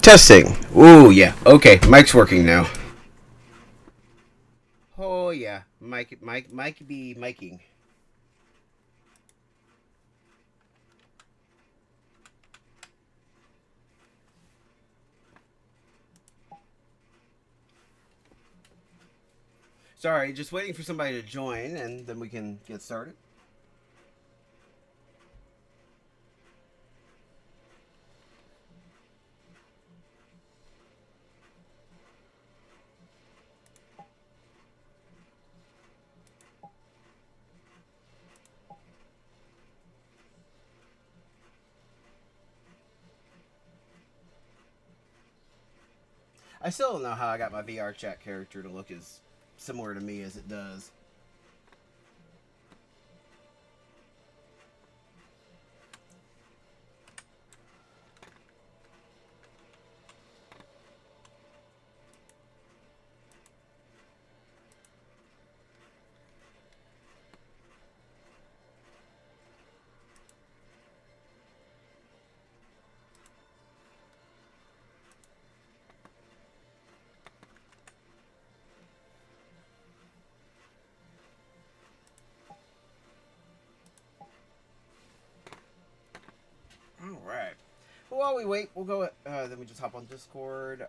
Testing. Ooh, yeah. Okay, mic's working now. Oh, yeah. Mike be miking. Sorry, just waiting for somebody to join, and then we can get started. I still don't know how I got my VR chat character to look as similar to me as it does. All right. Well, while we wait, we'll go. Then we just hop on Discord.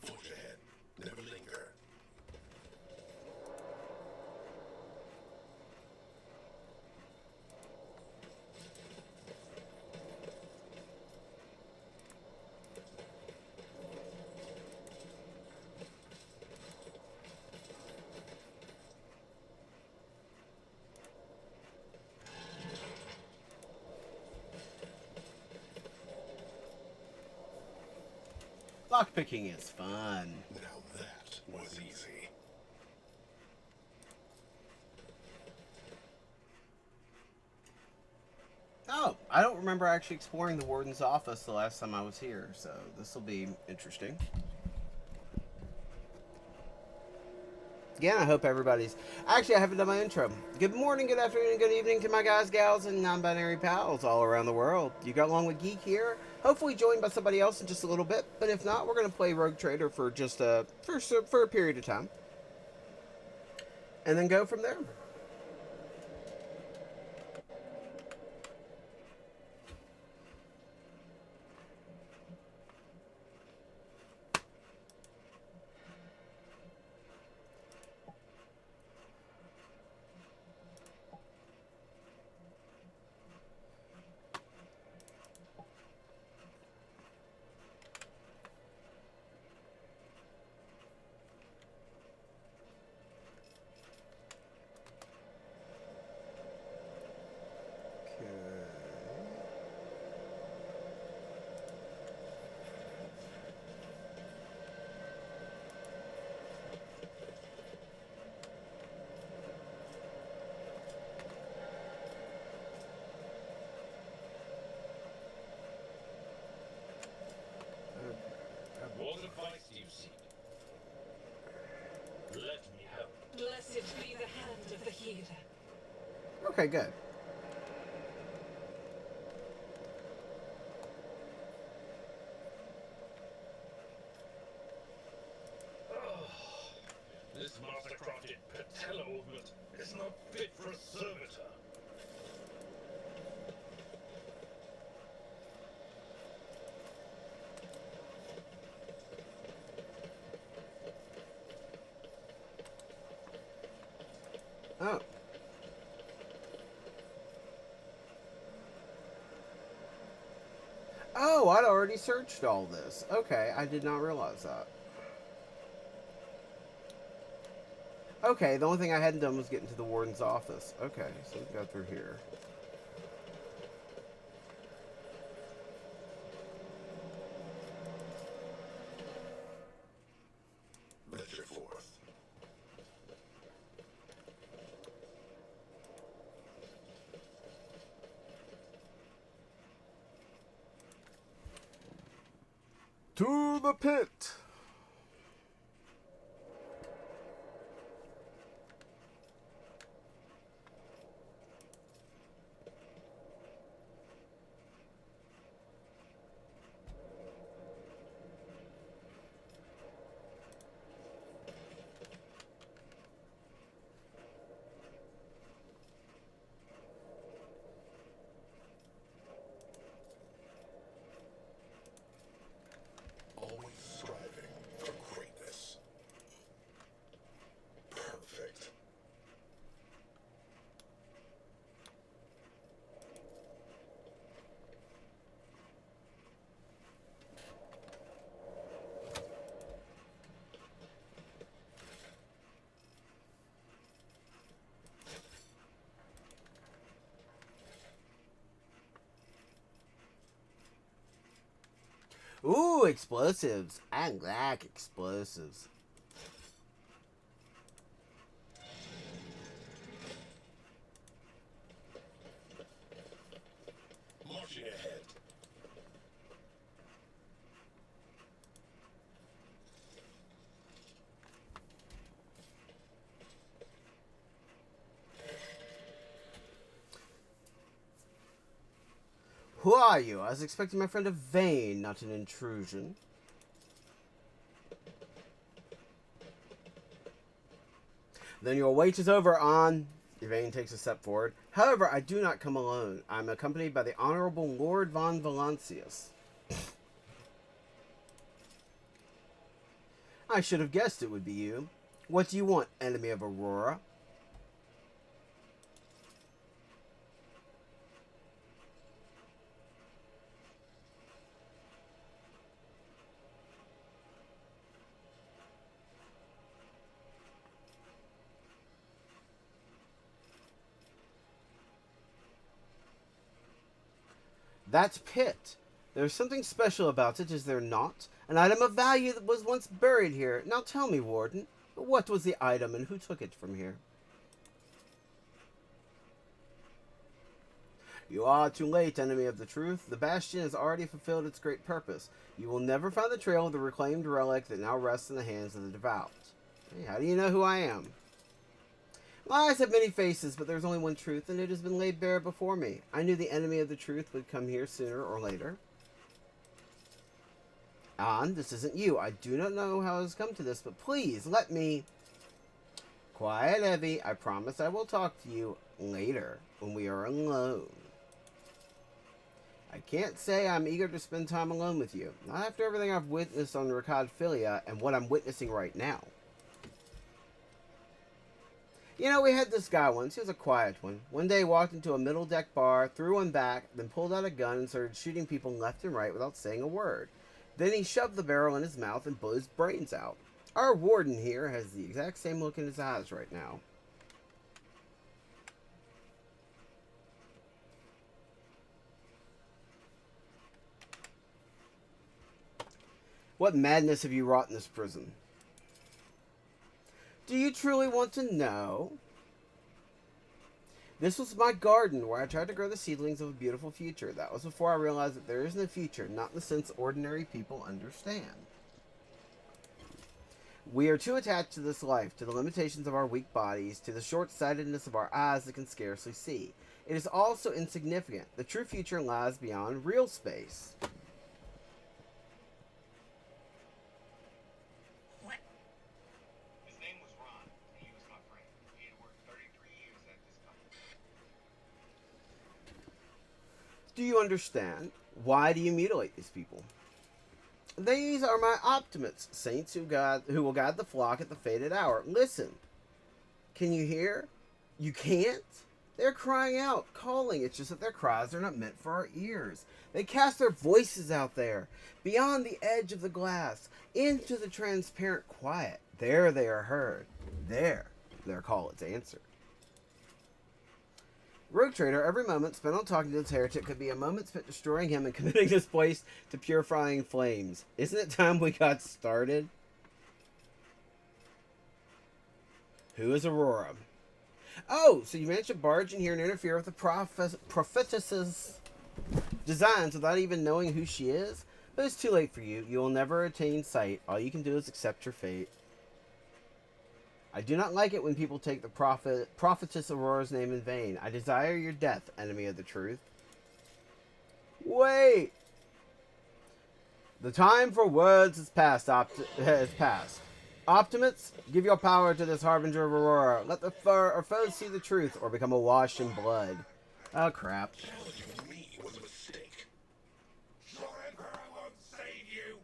Forge ahead. Never linger. Lockpicking is fun. Now that was easy. Oh, I don't remember actually exploring the warden's office the last time I was here, so this will be interesting. Again, I hope everybody's. Actually, I haven't done my intro. Good morning, good afternoon, good evening to my guys, gals, and non binary pals all around the world. You got along with Geek here. Hopefully, joined by somebody else in just a little bit. But if not, we're going to play Rogue Trader for just for a period of time. And then go from there. What advice do you seek? Let me help. Blessed be the hand of the healer. Okay, good. This master-crafted patella movement is not fit for a servitor. Oh. Oh, I'd already searched all this. Okay, I did not realize that. Okay, the only thing I hadn't done was get into the warden's office. Okay, so we go through here. Venture forth. To the pit! Always striving for greatness. Perfect. Ooh, explosives. I like explosives. Marching ahead. Who are you? I was expecting my friend of Vane, not an intrusion. Then your wait is over, On. Vane takes a step forward. However, I do not come alone. I'm accompanied by the Honorable Lord von Valancius. I should have guessed it would be you. What do you want, enemy of Aurora? That's Pit. There's something special about it, is there not? An item of value that was once buried here. Now tell me, Warden, what was the item and who took it from here? You are too late, enemy of the truth. The Bastion has already fulfilled its great purpose. You will never find the trail of the reclaimed relic that now rests in the hands of the devout. Hey, how do you know who I am? Lies have many faces, but there's only one truth, and it has been laid bare before me. I knew the enemy of the truth would come here sooner or later. An, this isn't you. I do not know how it has come to this, but please let me... Quiet, Evie. I promise I will talk to you later, when we are alone. I can't say I'm eager to spend time alone with you. Not after everything I've witnessed on Rakad Philia and what I'm witnessing right now. You know, we had this guy once. He was a quiet one. One day he walked into a middle deck bar, threw one back, then pulled out a gun and started shooting people left and right without saying a word. Then he shoved the barrel in his mouth and blew his brains out. Our warden here has the exact same look in his eyes right now. What madness have you wrought in this prison? Do you truly want to know? This was my garden where I tried to grow the seedlings of a beautiful future. That was before I realized that there isn't a future, not in the sense ordinary people understand. We are too attached to this life, to the limitations of our weak bodies, to the short-sightedness of our eyes that can scarcely see. It is all so insignificant. The true future lies beyond real space. His name was Ron, and he was my friend. He had worked 33 years at this company. Do you understand? Why do you mutilate these people? These are my optimates, saints who will guide the flock at the fated hour. Listen. Can you hear? You can't? They're crying out, calling. It's just that their cries are not meant for our ears. They cast their voices out there, beyond the edge of the glass, into the transparent quiet. There they are heard. There, their call is answered. Rogue Trader, every moment spent on talking to this heretic could be a moment spent destroying him and committing this place to purifying flames. Isn't it time we got started? Who is Aurora? Oh, so you managed to barge in here and interfere with the prophetess's designs without even knowing who she is? But it's too late for you. You will never attain sight. All you can do is accept your fate. I do not like it when people take the prophetess Aurora's name in vain. I desire your death, enemy of the truth. Wait! The time for words has passed. Optimates, give your power to this harbinger of Aurora. Let the foes see the truth or become awash in blood. Oh, crap. Challenging me was a mistake. Your Emperor won't save you.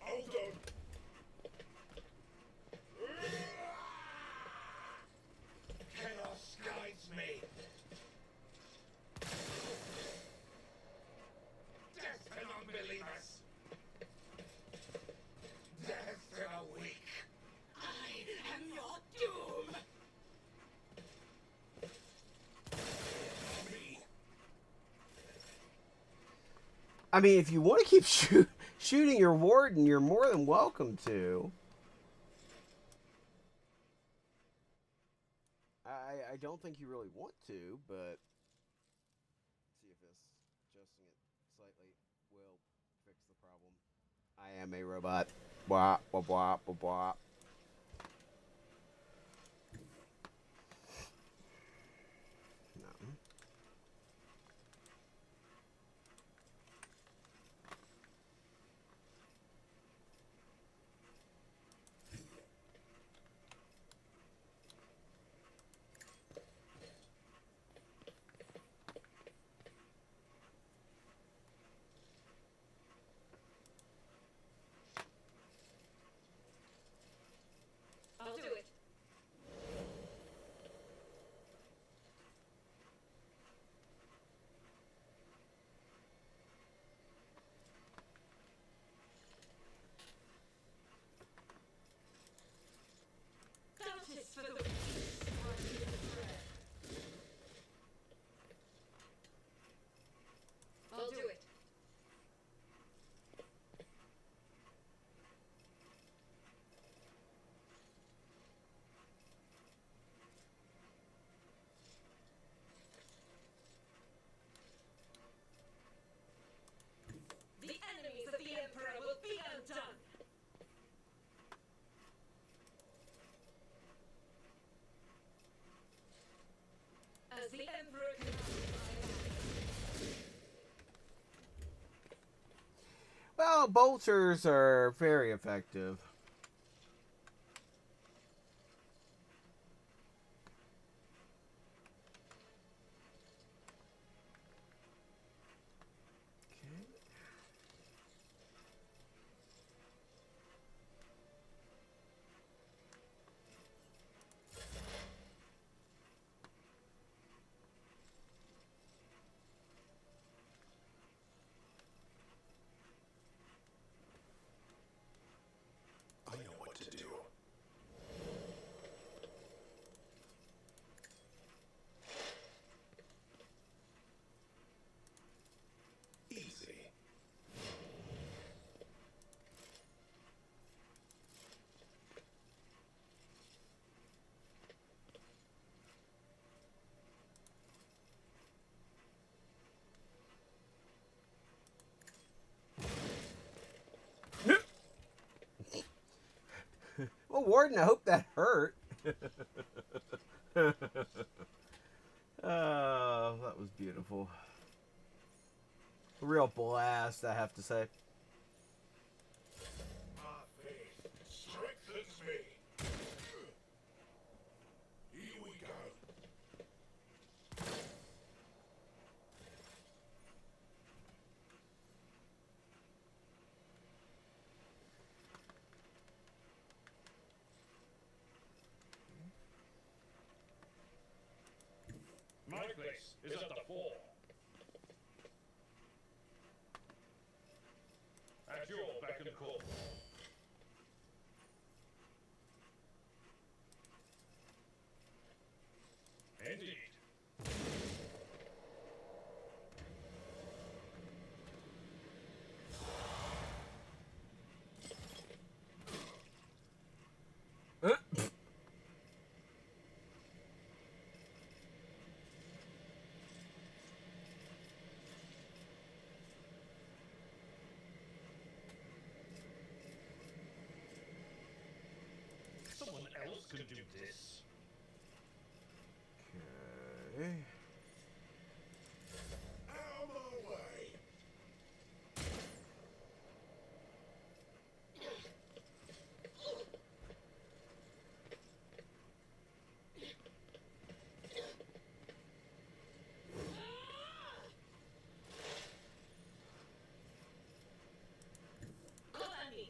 Hold on. Chaos guides me. Death to unbelievers. Death to the weak. I am your doom! Me. I mean, if you want to keep shooting your warden, you're more than welcome to. I don't think you really want to, but see if this adjusting it slightly will fix the problem. I am a robot. Blah, blah, blah, blah, blah. No. I'll do it. as the Emperor commanded. Well, bolters are very effective. I know what to do. Easy. Well, Warden, I hope that hurt. Oh, that was beautiful. A real blast, I have to say. My faith strengthens me. Here we go. My place is at the fore. At your beck and call. Indeed. Someone else can do this. Okay. Out of my way. Cover me.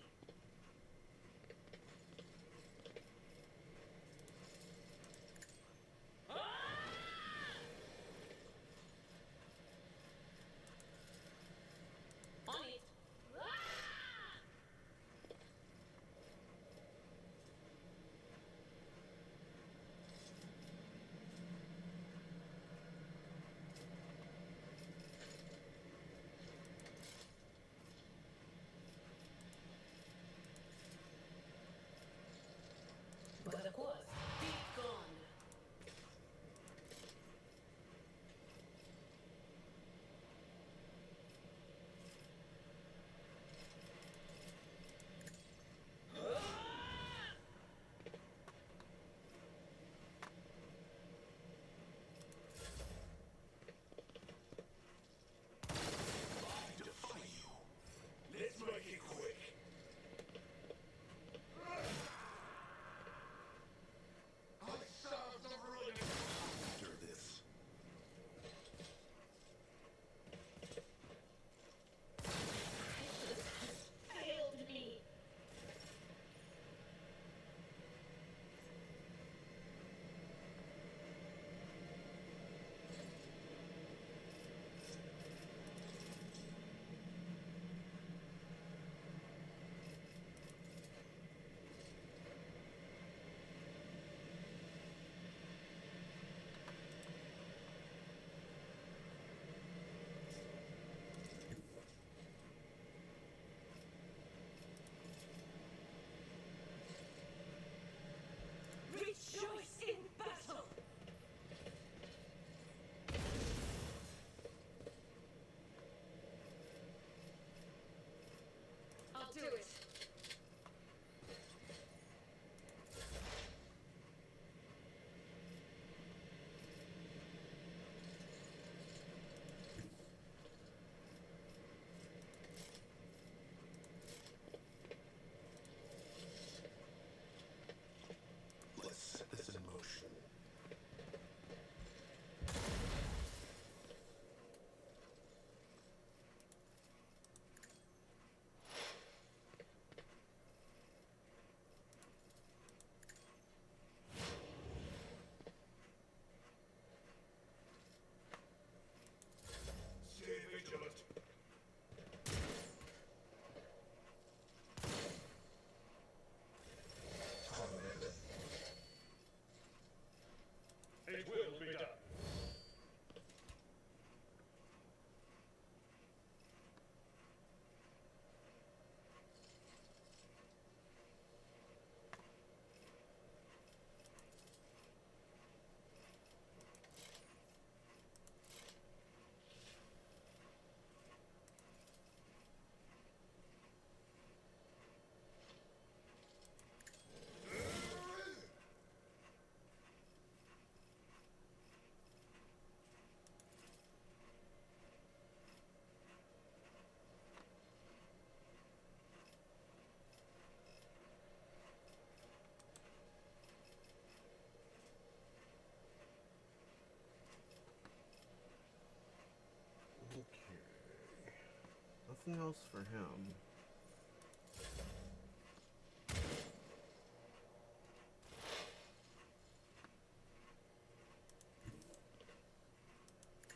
nothing else for him.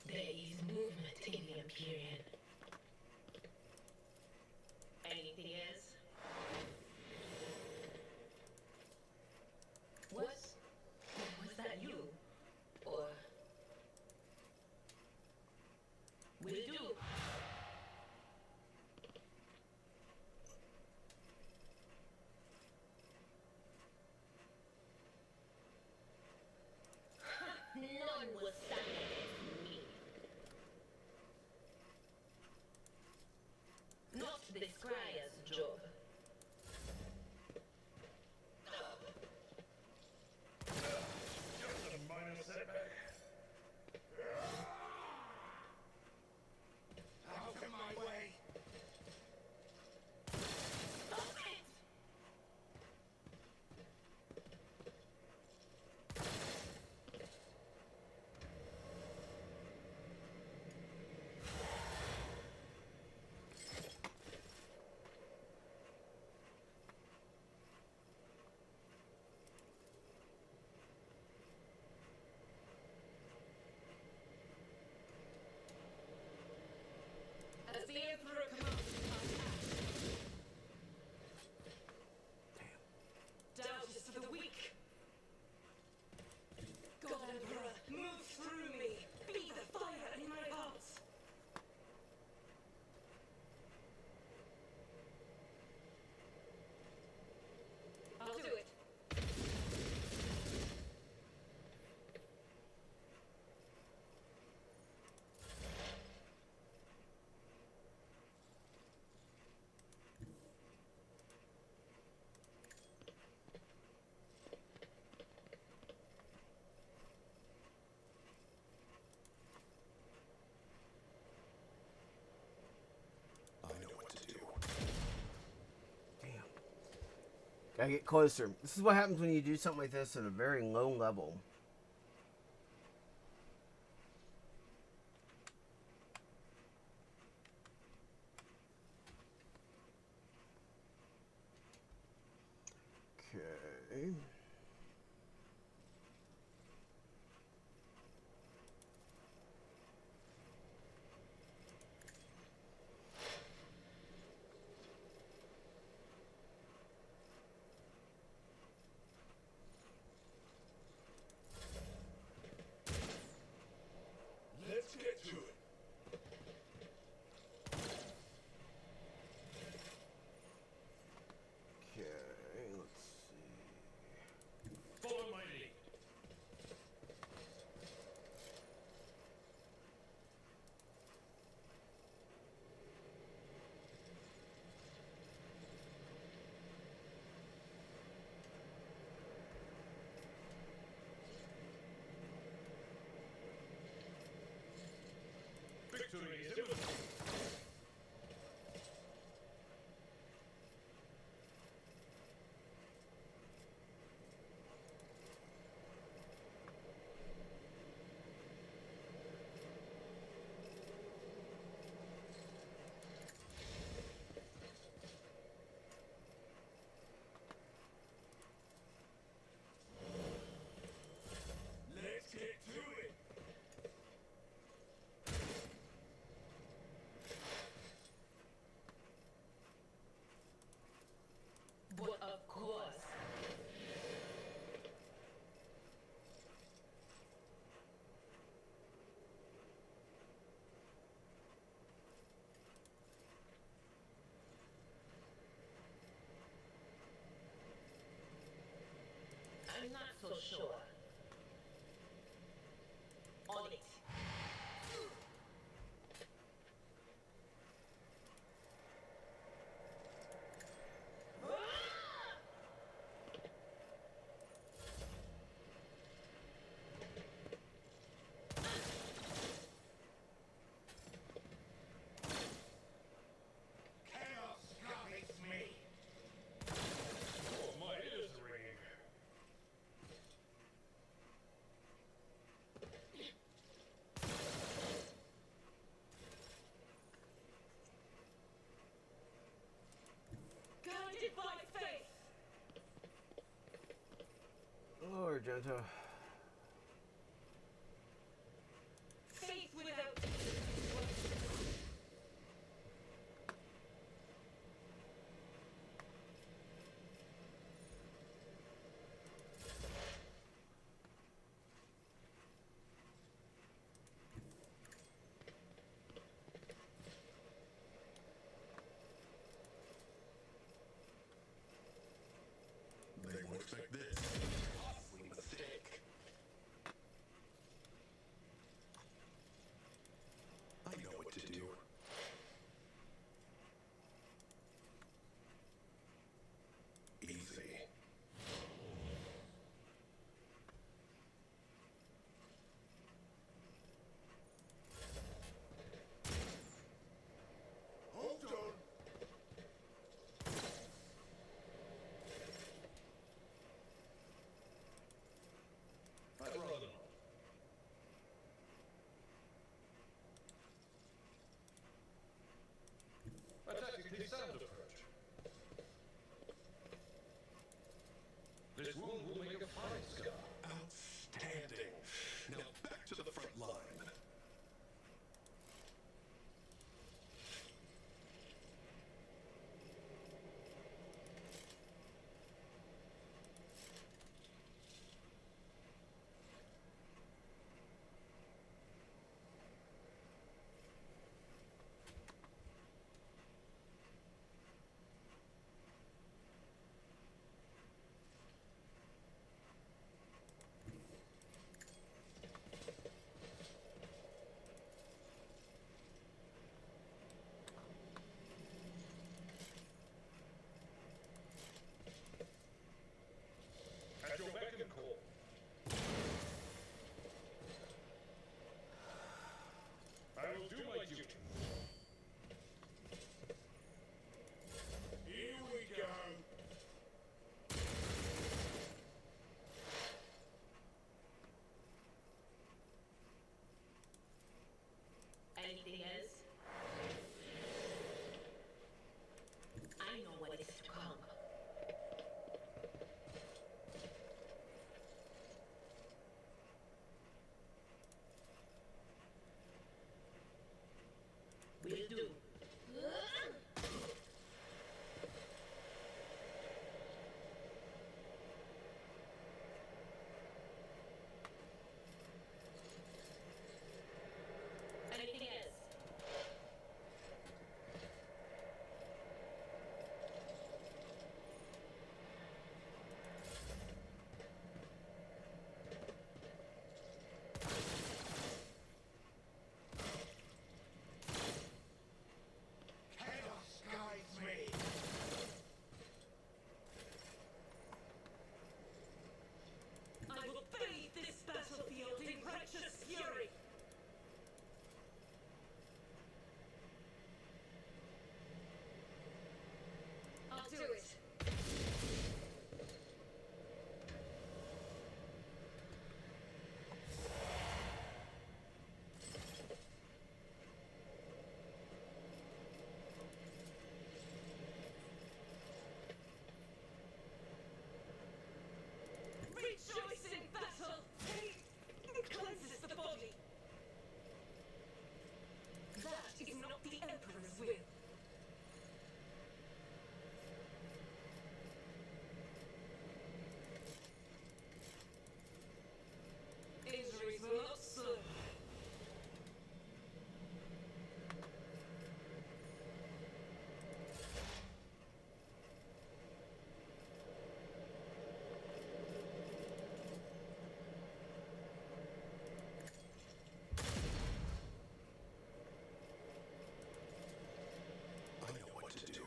There is movement in the Empyrean. Anything else? Was that you? Or will do? None will stand against me. Not the Scryer's job. Just a minor setback. Out of my way! Stop it! As the Emperor commands, doubt is for the weak. God Emperor, move through me. Be the fire in my heart. I'll do it. I know what to do. Damn. Gotta get closer. This is what happens when you do something like this at a very low level. Okay. Let's get to it. Okay, let's see. Follow my lead. Victory is imminent. Let's get to it. But of course. I'm not so sure. On it. Chaos scarface me! Oh, my ears are ringing. Oh, Argento. Faith without They won't expect this. Costly mistake. I know what to do. Easy. Hold on. I'd rather not. A tactically sound approach. This wound will make a fine scar. Outstanding. Now back to the front line. At your beck and call. I will do my duty. Here we go. Anything else? I know what is to come. Will do. Anything else? Chaos guides me. I will bathe this battlefield in righteous fury. I'll do it. Rejoice in battle! It cleanses the body. That is not the Emperor's will. Injuries will not serve. I know what to do.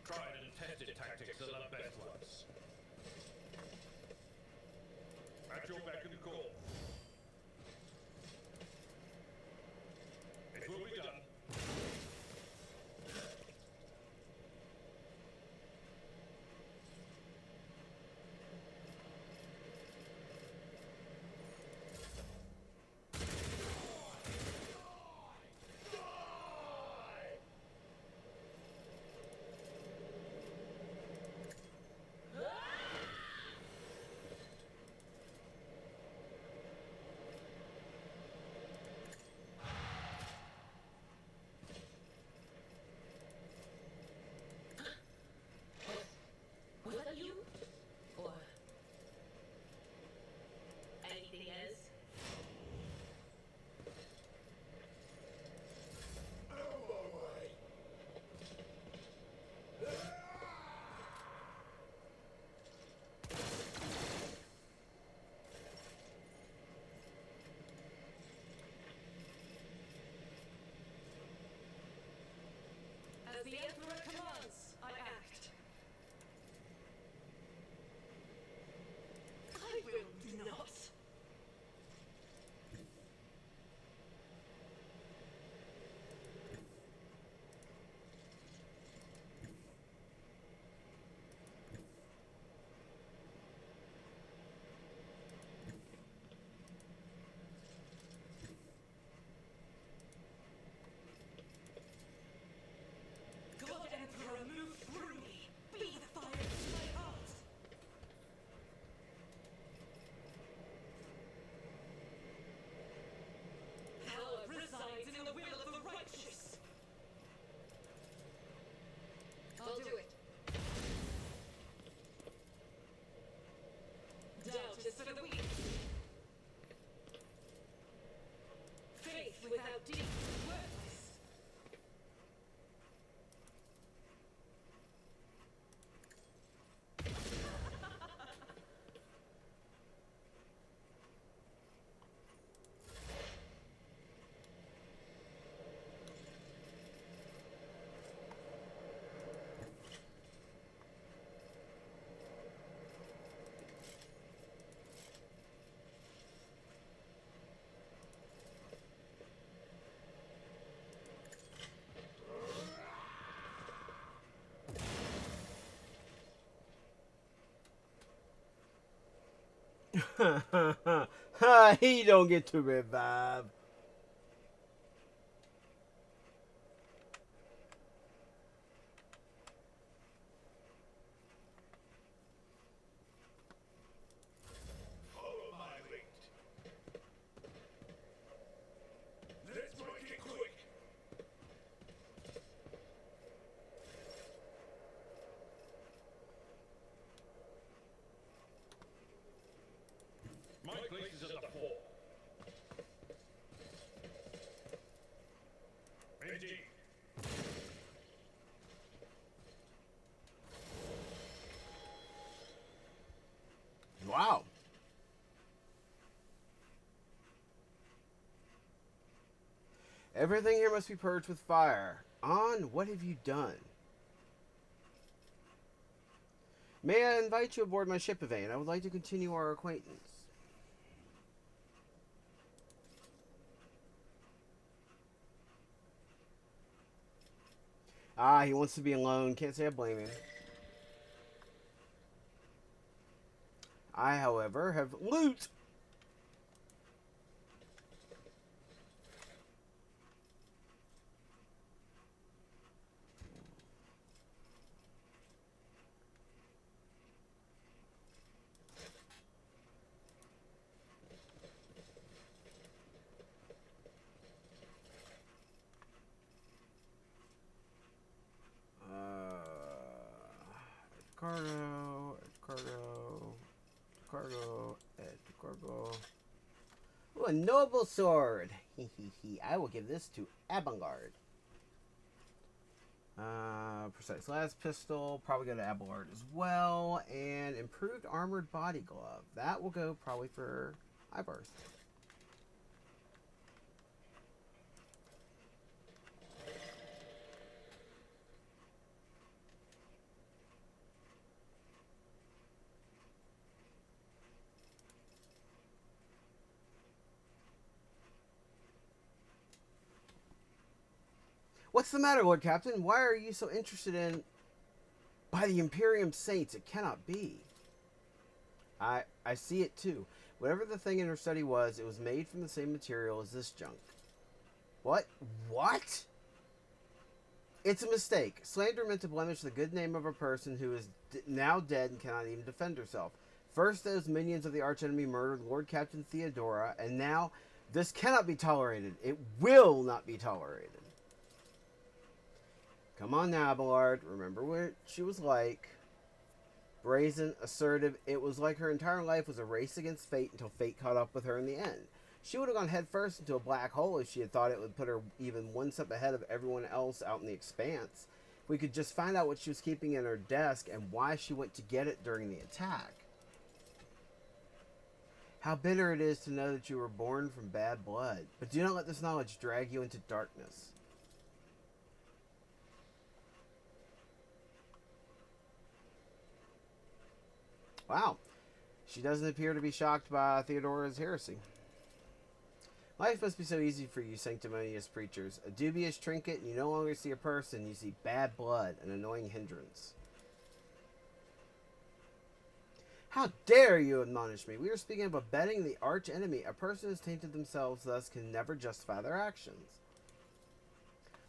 Tried and tested tactics are the best ones. At your beck and call. It will be done. for the weak. Faith without deeds is worthless. He don't get to revive. Follow my lead. Let's make it quick. My place is at the fore. Indeed. Wow. Everything here must be purged with fire. On, what have you done? May I invite you aboard my ship, Yvain? I would like to continue our acquaintance. Ah, he wants to be alone. Can't say I blame him. I, however, have loot. Cargo. Ooh, a noble sword. I will give this to Abelard. Precise last pistol. Probably go to Abelard as well. And improved armored body glove. That will go probably for Ivar's. What's the matter, Lord Captain? Why are you so interested in... By the Imperium Saints, it cannot be. I see it too. Whatever the thing in her study was, it was made from the same material as this junk. What? What? It's a mistake. Slander meant to blemish the good name of a person who is now dead and cannot even defend herself. First, those minions of the archenemy murdered Lord Captain Theodora, and now this cannot be tolerated. It will not be tolerated. Come on now, Abelard. Remember what she was like. Brazen, assertive. It was like her entire life was a race against fate until fate caught up with her in the end. She would have gone headfirst into a black hole if she had thought it would put her even one step ahead of everyone else out in the expanse. We could just find out what she was keeping in her desk and why she went to get it during the attack. How bitter it is to know that you were born from bad blood. But do not let this knowledge drag you into darkness. Wow. She doesn't appear to be shocked by Theodora's heresy. Life must be so easy for you sanctimonious preachers. A dubious trinket, and you no longer see a person, you see bad blood, an annoying hindrance. How dare you admonish me? We are speaking of abetting the arch enemy. A person who's tainted themselves, thus can never justify their actions.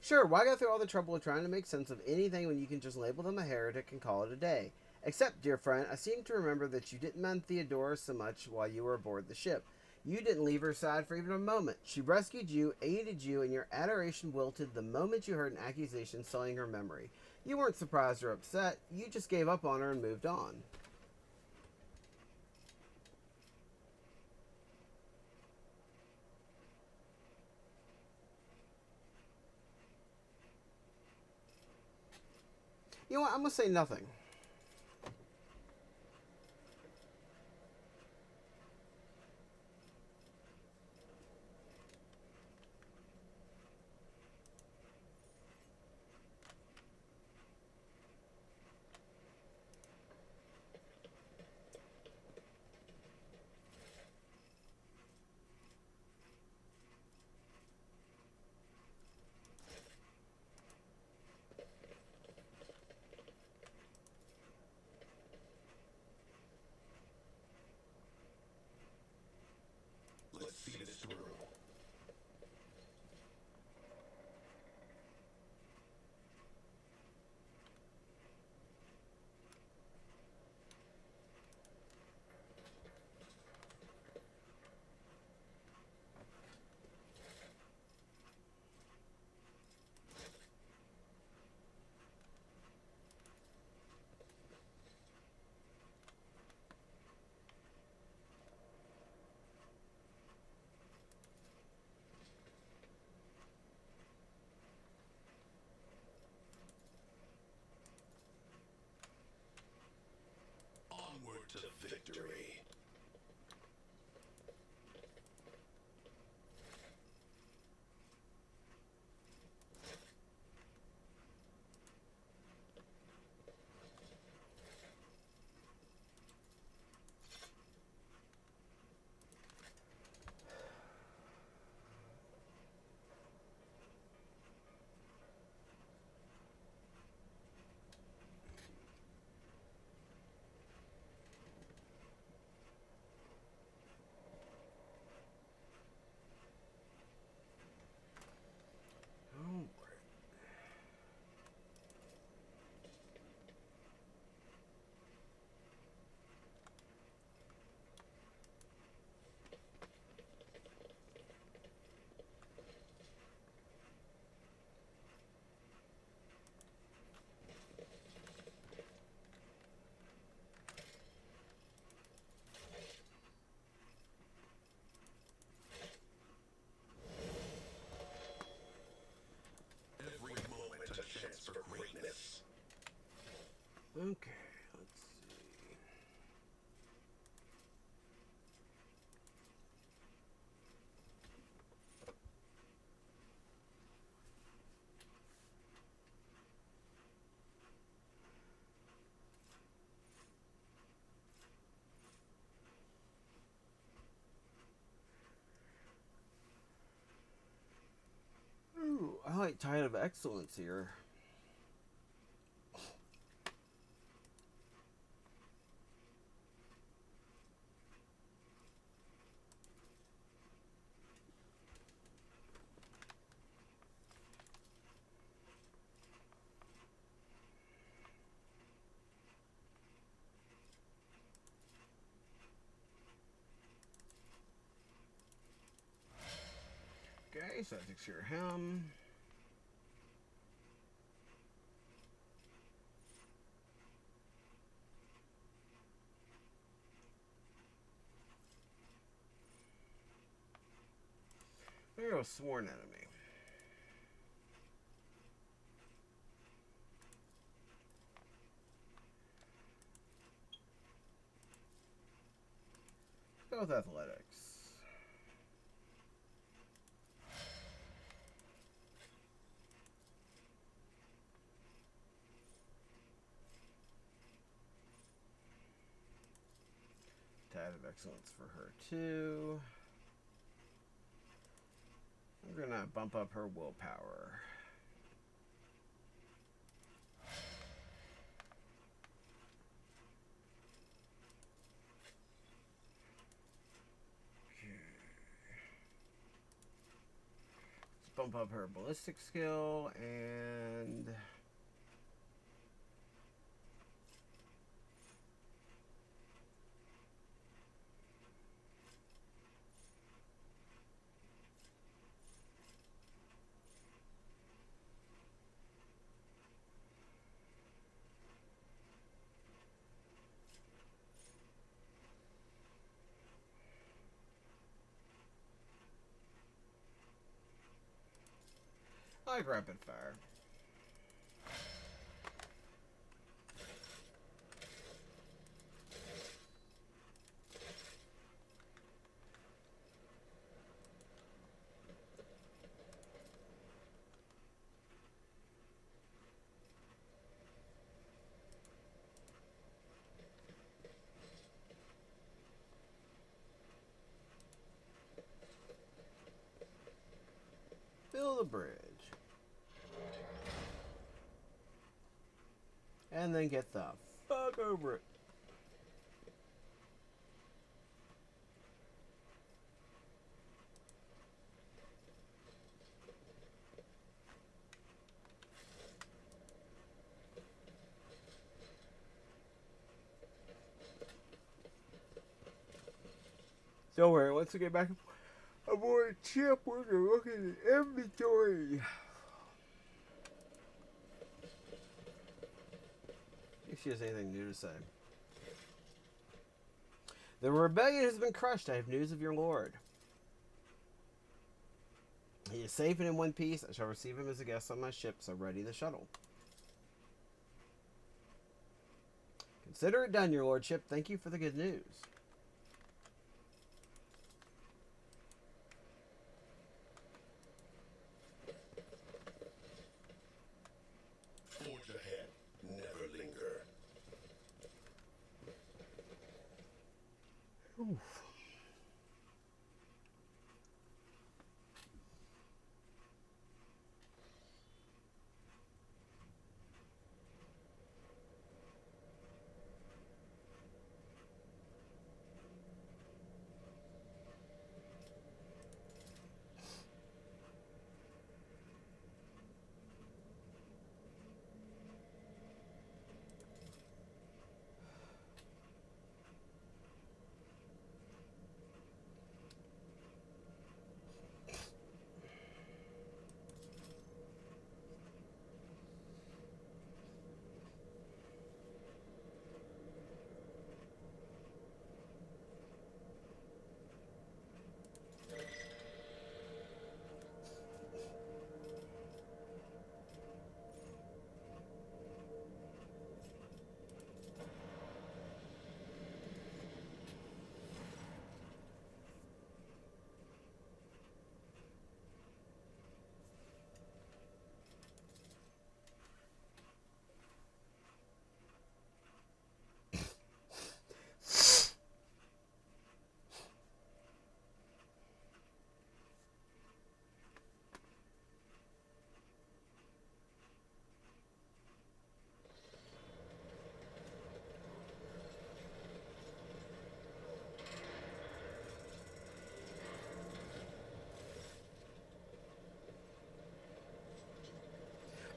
Sure, why go through all the trouble of trying to make sense of anything when you can just label them a heretic and call it a day? Except, dear friend, I seem to remember that you didn't mind Theodora so much while you were aboard the ship. You didn't leave her side for even a moment. She rescued you, aided you, and your adoration wilted the moment you heard an accusation sullying her memory. You weren't surprised or upset. You just gave up on her and moved on. You know what? I'm gonna say nothing. Let's see this through. Onward to victory. Every moment a chance for greatness. Okay, let's see. Ooh, I like Tide of Excellence here. Okay, so that takes care of him. There goes Sworn Enemy. Go with Athletics. Tide of Excellence for her too. We're gonna bump up her willpower. Let's bump up her ballistic skill and I like Rapid Fire. the bridge. And then get the fuck over it. Don't worry, once we get back aboard ship, we're gonna look at the inventory. If she has anything new to say. The rebellion has been crushed. I have news of your lord. He is safe and in one piece. I shall receive him as a guest on my ship, so ready the shuttle. Consider it done, your lordship. Thank you for the good news. Forge ahead. Never linger. Oof.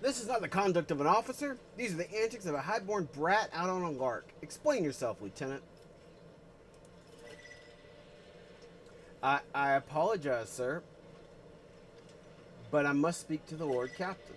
This is not the conduct of an officer. These are the antics of a highborn brat out on a lark. Explain yourself, Lieutenant. I apologize, sir, but I must speak to the Lord Captain.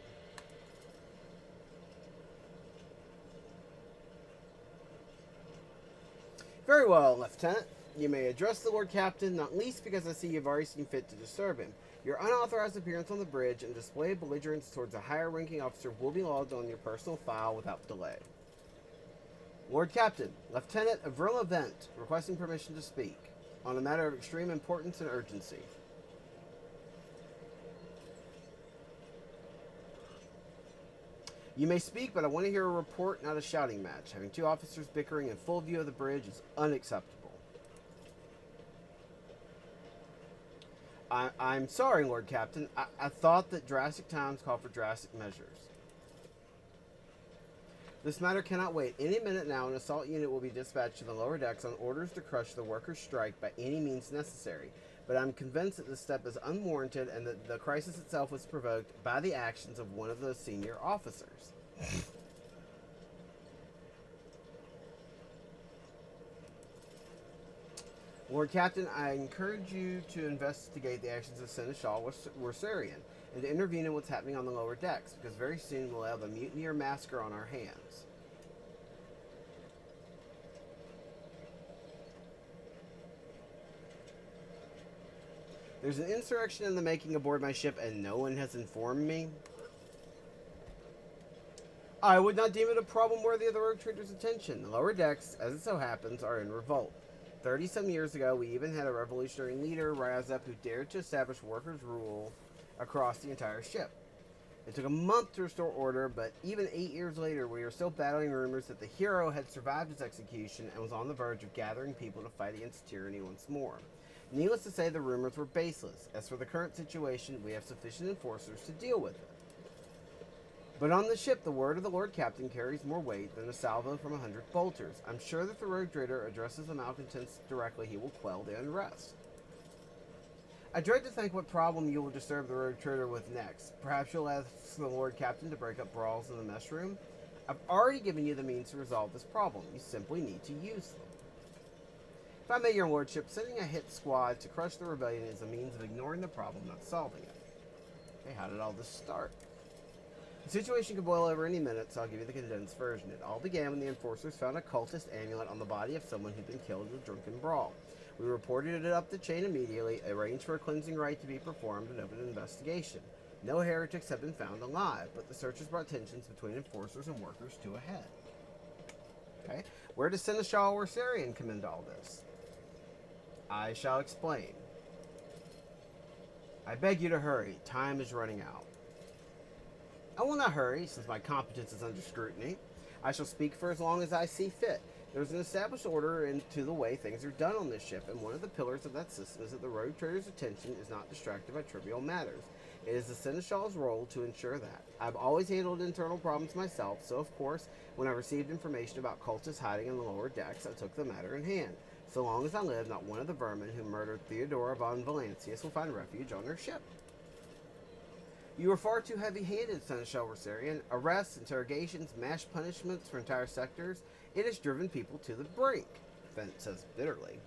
Very well, Lieutenant. You may address the Lord Captain, not least because I see you've already seen fit to disturb him. Your unauthorized appearance on the bridge and display of belligerence towards a higher-ranking officer will be logged on your personal file without delay. Lord Captain, Lieutenant Avril Vent, requesting permission to speak on a matter of extreme importance and urgency. You may speak, but I want to hear a report, not a shouting match. Having two officers bickering in full view of the bridge is unacceptable. I'm sorry, Lord Captain. I thought that drastic times call for drastic measures. This matter cannot wait. Any minute now, an assault unit will be dispatched to the lower decks on orders to crush the workers' strike by any means necessary. But I'm convinced that this step is unwarranted and that the crisis itself was provoked by the actions of one of those senior officers. Lord Captain, I encourage you to investigate the actions of Seneschal Worsarian and to intervene in what's happening on the lower decks, because very soon we'll have a mutineer massacre on our hands. There's an insurrection in the making aboard my ship, and no one has informed me. I would not deem it a problem worthy of the rogue trader's attention. The lower decks, as it so happens, are in revolt. 30-some years ago, we even had a revolutionary leader rise up who dared to establish workers' rule across the entire ship. It took a month to restore order, but even 8 years later, we are still battling rumors that the hero had survived his execution and was on the verge of gathering people to fight against tyranny once more. Needless to say, the rumors were baseless. As for the current situation, we have sufficient enforcers to deal with it. But on the ship, the word of the Lord Captain carries more weight than a salvo from 100 bolters. I'm sure that if the Rogue Trader addresses the malcontents directly, he will quell the unrest. I dread to think what problem you will disturb the Rogue Trader with next. Perhaps you'll ask the Lord Captain to break up brawls in the mess room? I've already given you the means to resolve this problem. You simply need to use them. If I may, your lordship, sending a hit squad to crush the rebellion is a means of ignoring the problem, not solving it. Okay, how did all this start? The situation could boil over any minute, so I'll give you the condensed version. It all began when the enforcers found a cultist amulet on the body of someone who'd been killed in a drunken brawl. We reported it up the chain immediately, arranged for a cleansing rite to be performed, and opened an investigation. No heretics have been found alive, but the searches brought tensions between enforcers and workers to a head. Okay, where does Seneschal Orsarian come into all this? I shall explain. I beg you to hurry. Time is running out. I will not hurry, since my competence is under scrutiny. I shall speak for as long as I see fit. There's an established order into the way things are done on this ship, and one of the pillars of that system is that the Rogue Trader's attention is not distracted by trivial matters. It is the Seneschal's role to ensure that. I've always handled internal problems myself, so of course, when I received information about cultists hiding in the lower decks, I took the matter in hand. So long as I live, not one of the vermin who murdered Theodora von Valancius will find refuge on their ship. You are far too heavy-handed, Seneschal Orsarian. Arrests, interrogations, mass punishments for entire sectors. It has driven people to the brink, Fent says bitterly.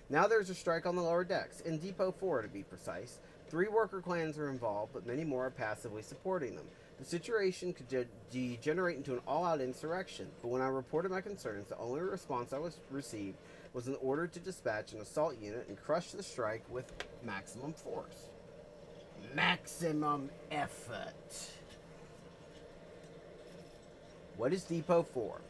Now there's a strike on the lower decks, in Depot 4 to be precise. 3 worker clans are involved, but many more are passively supporting them. The situation could degenerate into an all-out insurrection, but when I reported my concerns, the only response I received was an order to dispatch an assault unit and crush the strike with maximum force. Maximum effort. What is Depot 4?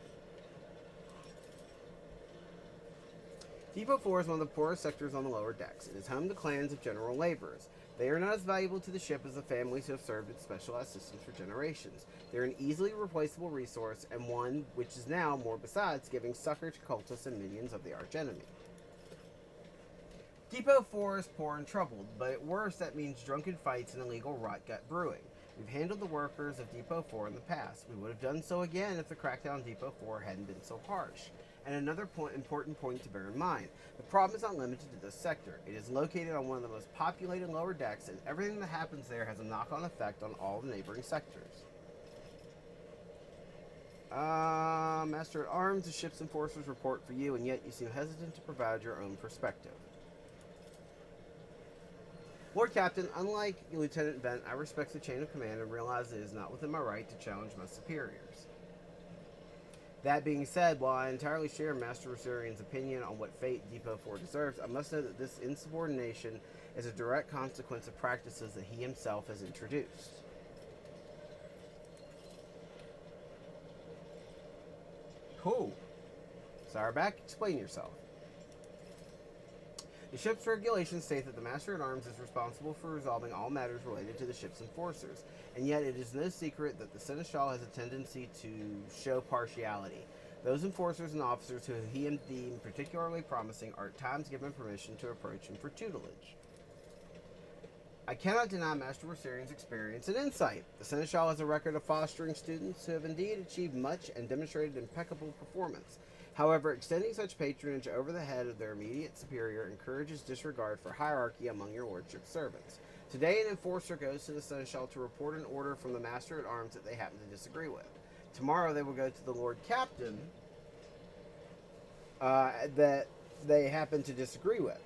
Depot 4 is one of the poorest sectors on the lower decks. It is home to clans of general laborers. They are not as valuable to the ship as the families who have served its specialized systems for generations. They're an easily replaceable resource, and one which is now, more besides, giving succor to cultists and minions of the archenemy. Depot 4 is poor and troubled, but at worst that means drunken fights and illegal rot-gut brewing. We've handled the workers of Depot 4 in the past. We would have done so again if the crackdown on Depot 4 hadn't been so harsh. And another important point to bear in mind, the problem is not limited to this sector. It is located on one of the most populated lower decks, and everything that happens there has a knock-on effect on all the neighboring sectors. Master at Arms, the ship's enforcers report for you, and yet you seem hesitant to provide your own perspective. Lord Captain, unlike Lieutenant Vent, I respect the chain of command and realize it is not within my right to challenge my superiors. That being said, while I entirely share Master Orsarian's opinion on what fate Depot 4 deserves, I must know that this insubordination is a direct consequence of practices that he himself has introduced. Cool. Sarback, explain yourself. The ship's regulations state that the Master-at-Arms is responsible for resolving all matters related to the ship's enforcers, and yet it is no secret that the Seneschal has a tendency to show partiality. Those enforcers and officers who he deemed particularly promising are at times given permission to approach him for tutelage. I cannot deny Master Orsarian's experience and insight. The Seneschal has a record of fostering students who have indeed achieved much and demonstrated impeccable performance. However, extending such patronage over the head of their immediate superior encourages disregard for hierarchy among your lordship's servants. Today, an enforcer goes to the Seneschal to report an order from the Master-at-Arms that they happen to disagree with. Tomorrow, they will go to the Lord Captain that they happen to disagree with.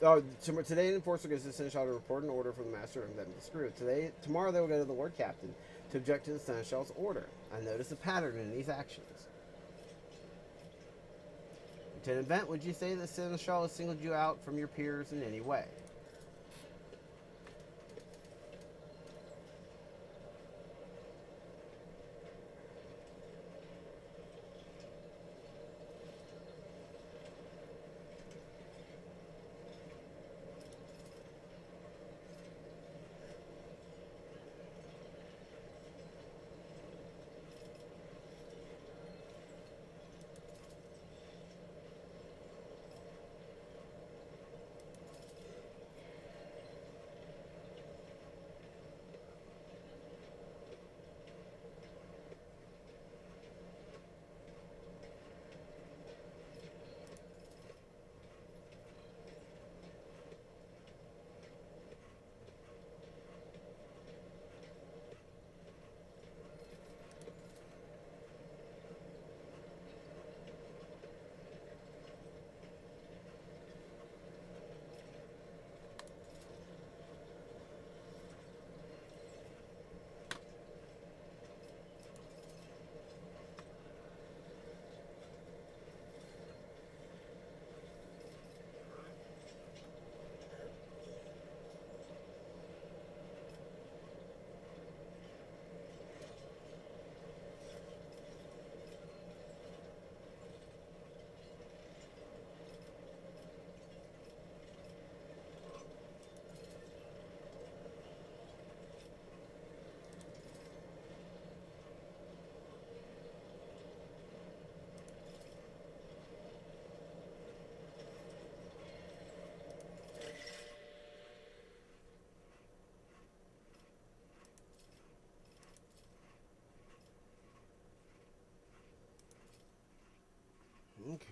Today, an enforcer goes to the Seneschal to report an order from the Master-at-Arms that they disagree with. Tomorrow, they will go to the Lord Captain to object to the Seneschal's order. I notice a pattern in these actions. Lieutenant Vent, would you say that Seneschal has singled you out from your peers in any way?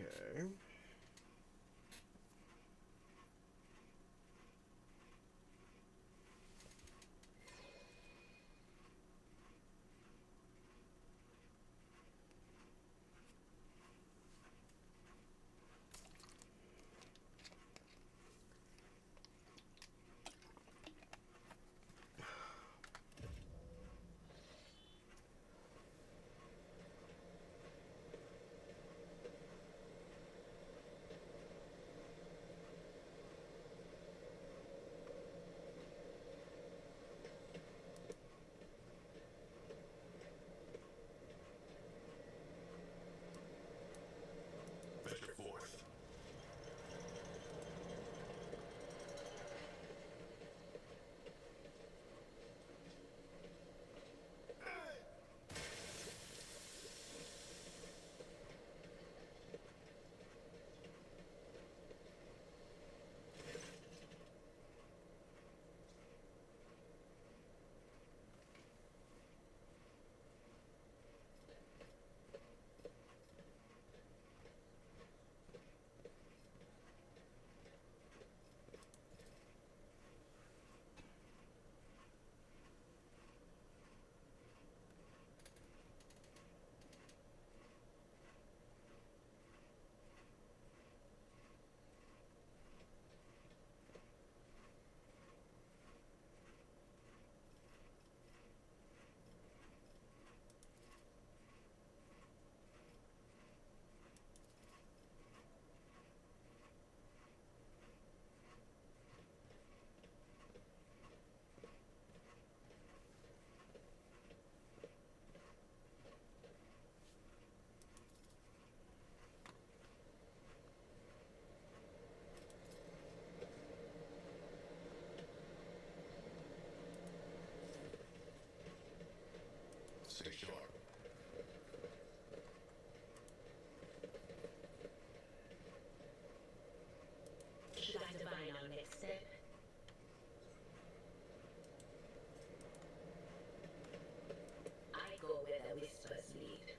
Okay. Venture forth. Stay sharp. Should I divine our next step? I go where the whispers lead.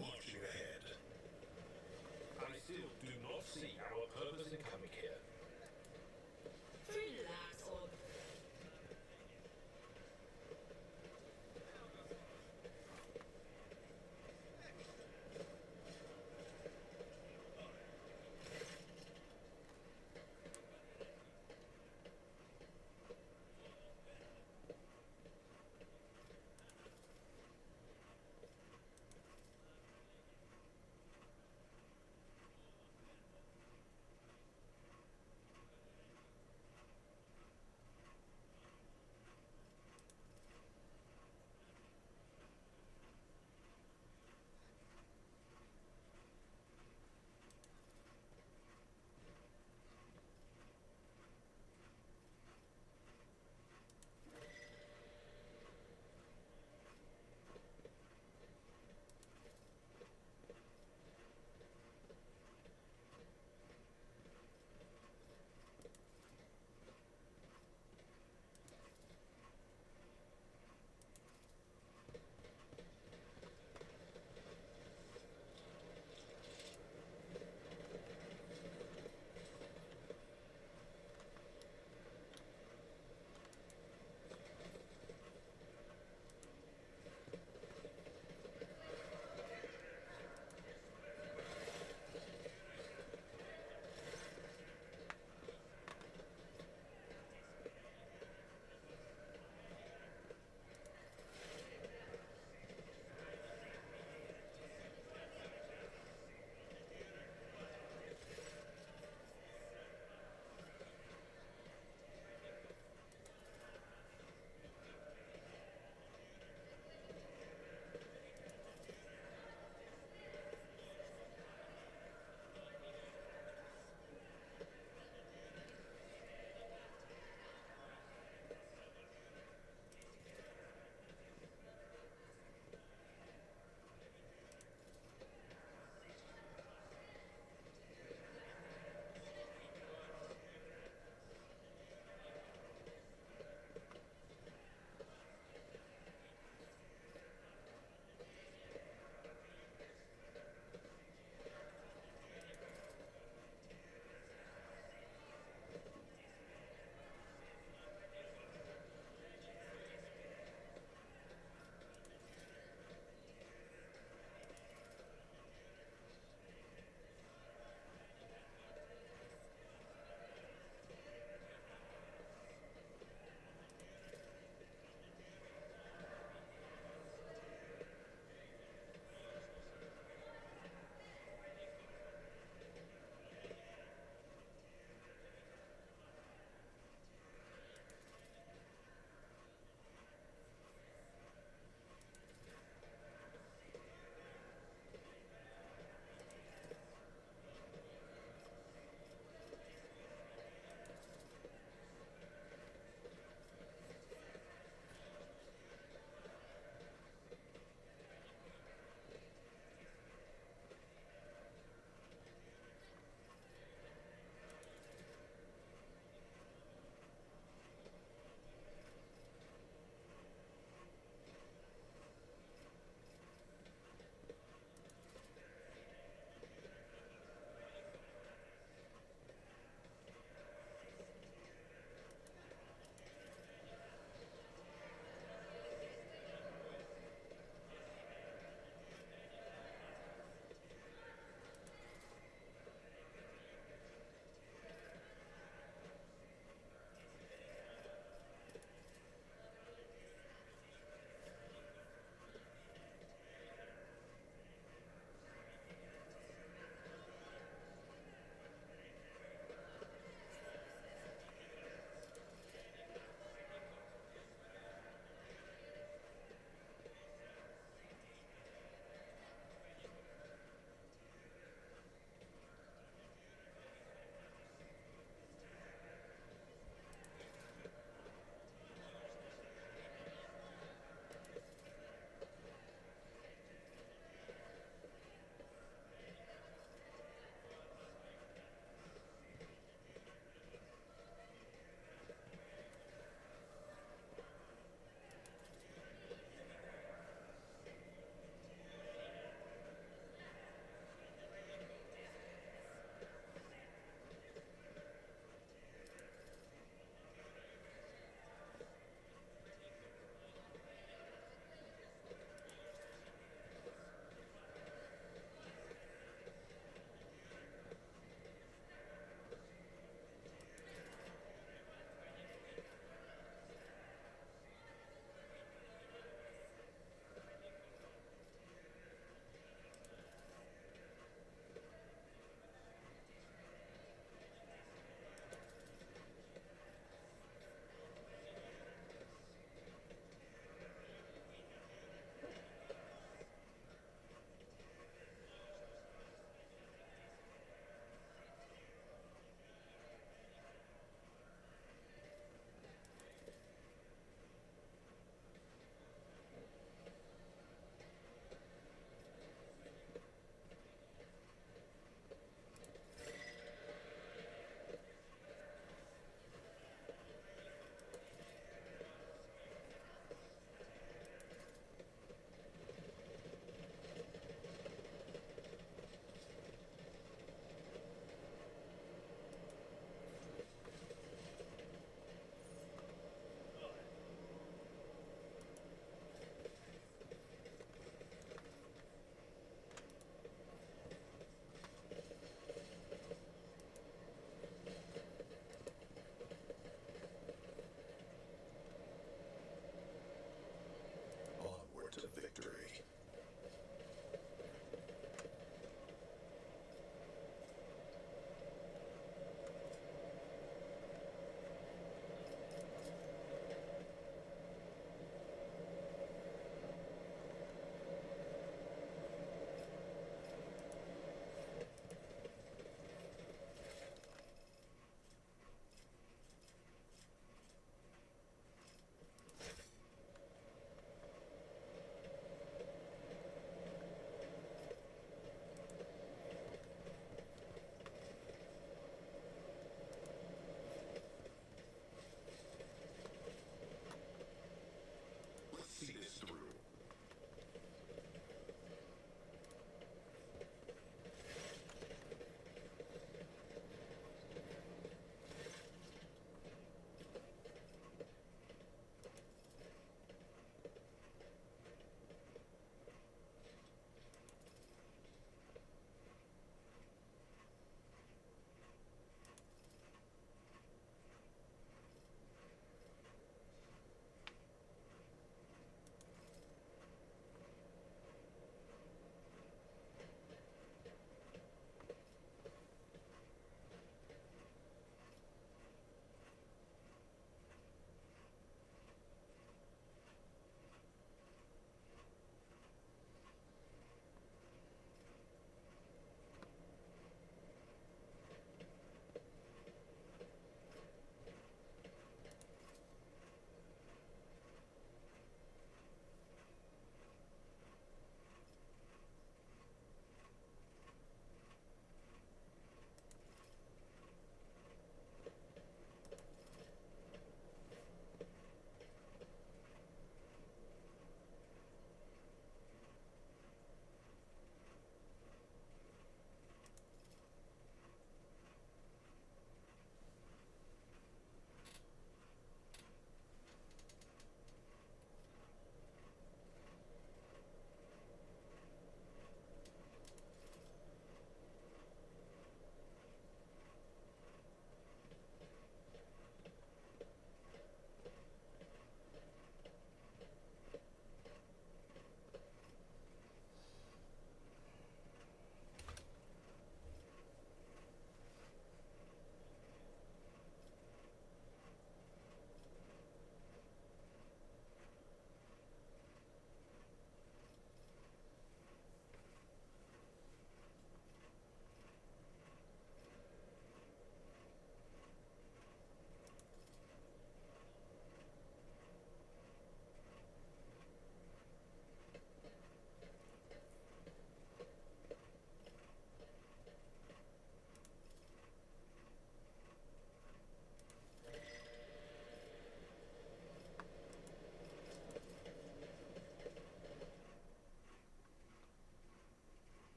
Marching ahead. I still do not see our purpose in coming here. Relax, old.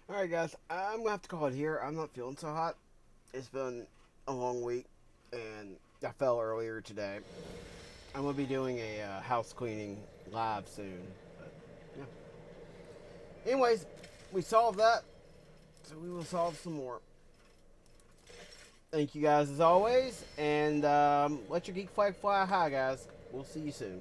Alright, guys, I'm gonna have to call it here. I'm not feeling so hot. It's been a long week, and I fell earlier today. I'm gonna be doing a house cleaning live soon. But, yeah. Anyways, we solved that, so we will solve some more. Thank you guys as always, and let your geek flag fly high, guys. We'll see you soon.